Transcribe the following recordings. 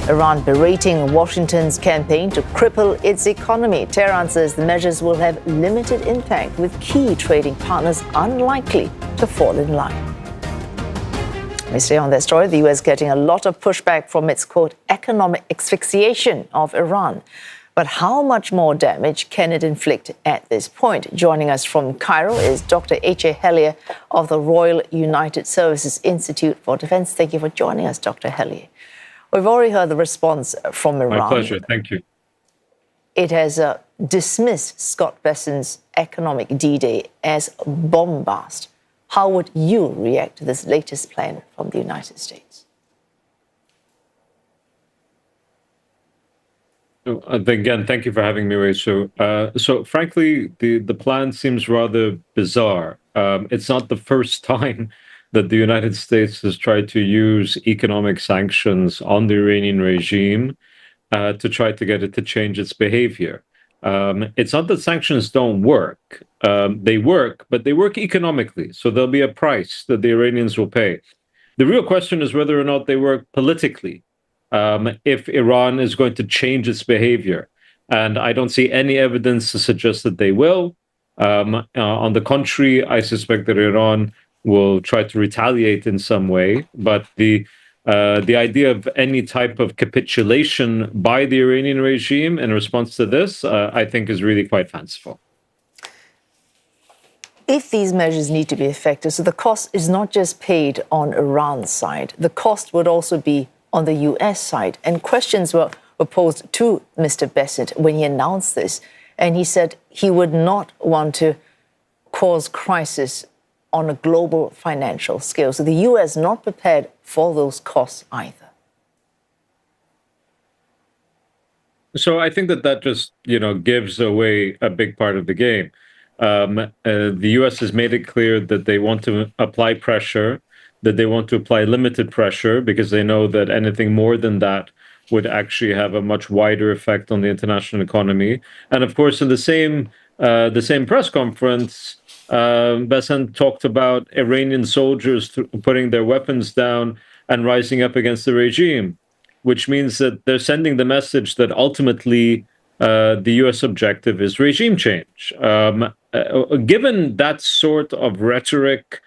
Iran berating Washington's campaign to cripple its economy. Tehran says the measures will have limited impact, with key trading partners unlikely to fall in line. We stay on that story. The U.S. getting a lot of pushback from its, quote, economic asphyxiation of Iran. But how much more damage can it inflict at this point? Joining us from Cairo is Dr. H A Hellyer of the Royal United Services Institute for Defense. Thank you for joining us, Dr. Hellyer. We've already heard the response from Iran. My pleasure. Thank you. It has dismissed Scott Bessent's economic D-Day as bombast. How would you react to this latest plan from the United States? Again, thank you for having me, Rachel. So frankly, the plan seems rather bizarre. It's not the first time that the United States has tried to use economic sanctions on the Iranian regime to try to get it to change its behavior. It's not that sanctions don't work. They work, but they work economically. So there'll be a price that the Iranians will pay. The real question is whether or not they work politically, if Iran is going to change its behavior. And I don't see any evidence to suggest that they will. On the contrary, I suspect that Iran will try to retaliate in some way. But the idea of any type of capitulation by the Iranian regime in response to this, I think is really quite fanciful. If these measures need to be effective, so the cost is not just paid on Iran's side, the cost would also be on the U.S. side. And questions were posed to Mr. Bessent when he announced this. And he said he would not want to cause crisis on a global financial scale. So the U.S. not prepared for those costs either. So I think that just, gives away a big part of the game. The U.S. has made it clear that they want to apply pressure, that they want to apply limited pressure, because they know that anything more than that would actually have a much wider effect on the international economy. And of course, in the same press conference, Bessent talked about Iranian soldiers putting their weapons down and rising up against the regime, which means that they're sending the message that ultimately the U.S. objective is regime change. Given that sort of rhetoric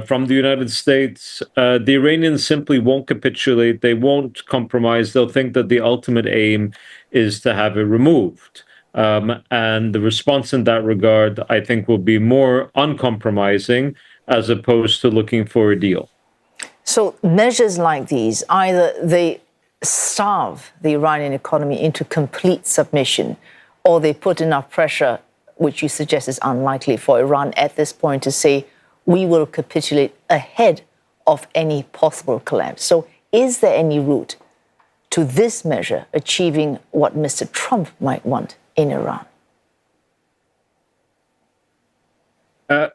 from the United States, the Iranians simply won't capitulate. They won't compromise. They'll think that the ultimate aim is to have it removed. And the response in that regard, I think, will be more uncompromising as opposed to looking for a deal. So measures like these, either they starve the Iranian economy into complete submission, or they put enough pressure, which you suggest is unlikely for Iran at this point, to say, we will capitulate ahead of any possible collapse. So is there any route to this measure achieving what Mr. Trump might want in Iran?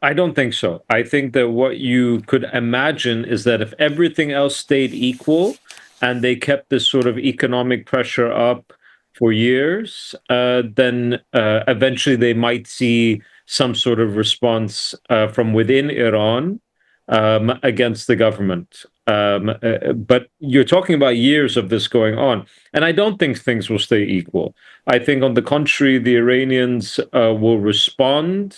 I don't think so. I think that what you could imagine is that if everything else stayed equal and they kept this sort of economic pressure up for years, then eventually they might see some sort of response from within Iran against the government. But you're talking about years of this going on. And I don't think things will stay equal. I think, on the contrary, the Iranians will respond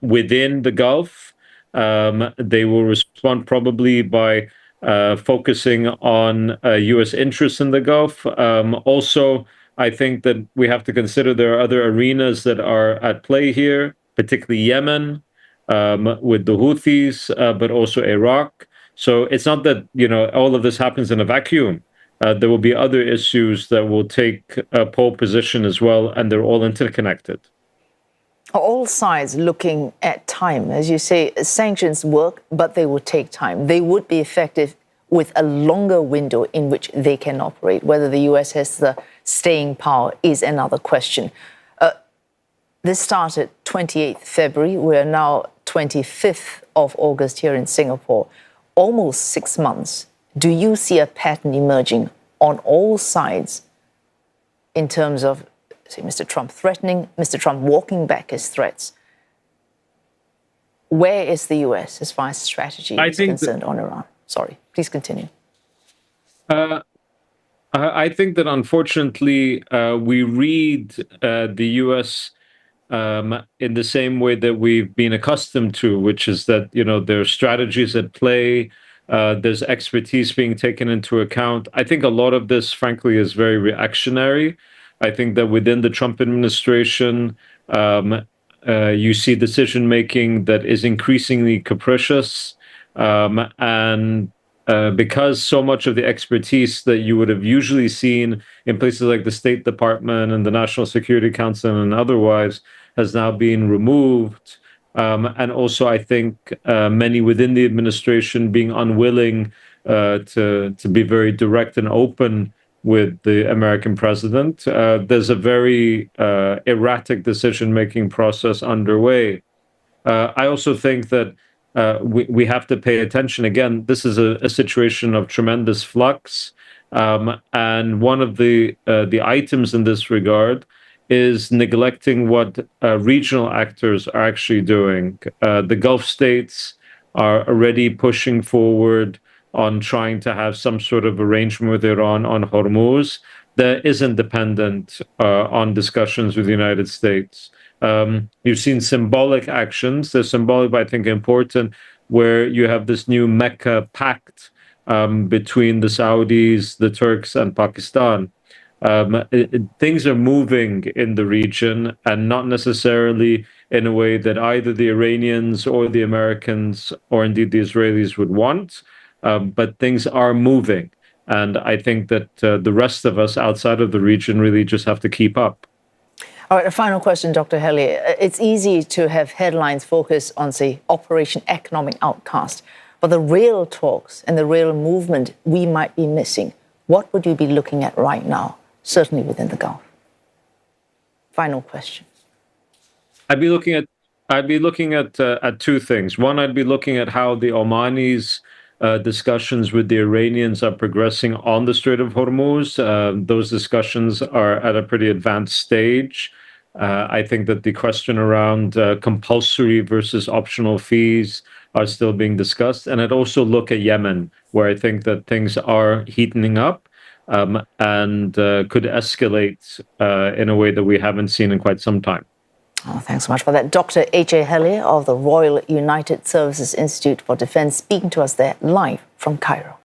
within the Gulf. They will respond probably by focusing on U.S. interests in the Gulf. Also, I think that we have to consider there are other arenas that are at play here, particularly Yemen, with the Houthis, but also Iraq. So it's not that, all of this happens in a vacuum. There will be other issues that will take a pole position as well, and they're all interconnected. All sides looking at time. As you say, sanctions work, but they will take time. They would be effective with a longer window in which they can operate. Whether the U.S. has the staying power is another question. This started 28th February. We're now 25th of August here in Singapore. Almost 6 months. Do you see a pattern emerging on all sides in terms of, say, Mr. Trump threatening, Mr. Trump walking back his threats? Where is the U.S. as far as strategy is concerned on Iran? Sorry, please continue. I think that unfortunately we read the U.S. In the same way that we've been accustomed to, which is that there are strategies at play, there's expertise being taken into account. I think a lot of this, frankly, is very reactionary. I think that within the Trump administration, you see decision making that is increasingly capricious, and because so much of the expertise that you would have usually seen in places like the State Department and the National Security Council and otherwise has now been removed. And also, I think many within the administration being unwilling to be very direct and open with the American president. There's a very erratic decision-making process underway. I also think that we have to pay attention. Again, this is a situation of tremendous flux, and one of the items in this regard is neglecting what regional actors are actually doing. The Gulf states are already pushing forward on trying to have some sort of arrangement with Iran on Hormuz that isn't dependent on discussions with the United States. You've seen symbolic actions. They're symbolic, but I think important, where you have this new Mecca pact between the Saudis, the Turks, and Pakistan. Things are moving in the region, and not necessarily in a way that either the Iranians or the Americans or indeed the Israelis would want, but things are moving. And I think that the rest of us outside of the region really just have to keep up. All right, a final question, Dr. Hellyer. It's easy to have headlines focus on, say, Operation Economic Outcast, but the real talks and the real movement we might be missing, what would you be looking at right now, certainly within the Gulf? Final question. I'd be looking at two things. One, I'd be looking at how the Omanis' discussions with the Iranians are progressing on the Strait of Hormuz. Those discussions are at a pretty advanced stage. I think that the question around compulsory versus optional fees are still being discussed. And I'd also look at Yemen, where I think that things are heating up and could escalate in a way that we haven't seen in quite some time. Oh, thanks so much for that. Dr. H A Hellyer of the Royal United Services Institute for Defense speaking to us there live from Cairo.